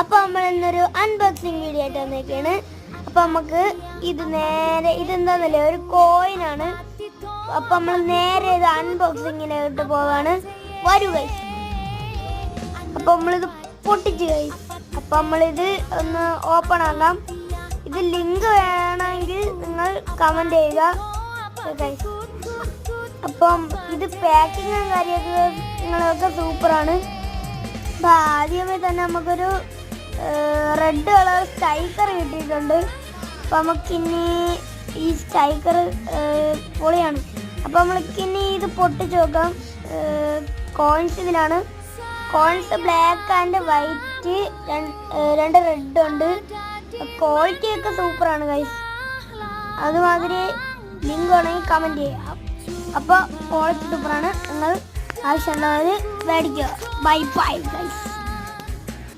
അപ്പൊ നമ്മൾ ഇന്നൊരു അൺബോക്സിങ് വീഡിയോ ആയിട്ട് വന്നേക്കാണ്. അപ്പൊ നമുക്ക് ഇതെന്താന്നല്ലേ, ഒരു കോയിൻ ആണ്. അപ്പൊ നമ്മൾ നേരെ ഇത് അൺബോക്സിങ്ങിലോട്ട് പോവാണ്. വരൂ ഗൈസ്. അപ്പൊ നമ്മളിത് പൊട്ടിച്ച് ഗൈസ്. അപ്പൊ നമ്മളിത് ഒന്ന് ഓപ്പൺ ആക്കാം. ഇത് ലിങ്ക് വേണമെങ്കിൽ നിങ്ങൾ കമന്റ് ചെയ്യുക ഗൈസ്. അപ്പം ഇത് പാക്കിങ്ങും കാര്യങ്ങളൊക്കെ സൂപ്പറാണ്. അപ്പം ആദ്യമേ തന്നെ നമുക്കൊരു റെഡ് കളർ സ്റ്റിക്കർ കിട്ടിയിട്ടുണ്ട്. അപ്പം നമുക്കിനി ഈ സ്റ്റിക്കർ പൊളിയാണ്. അപ്പം നമ്മൾക്കിനി ഇത് പൊട്ടിച്ച് നോക്കാം. കോയിൻസ് ഇതിലാണ്. കോയിൻസ് ബ്ലാക്ക് ആൻഡ് വൈറ്റ്, രണ്ട് റെഡ് ഉണ്ട്. ക്വാളിറ്റി ഒക്കെ സൂപ്പറാണ് ഗൈസ്. അതുമാതിരി ലിങ്ക് വേണമെങ്കിൽ കമൻറ്റ് ചെയ്യുക. അപ്പോൾ ക്വാളിറ്റി സൂപ്പറാണ്. നിങ്ങൾ ആവശ്യമുള്ളവർ മേടിക്കുക. Bye bye guys.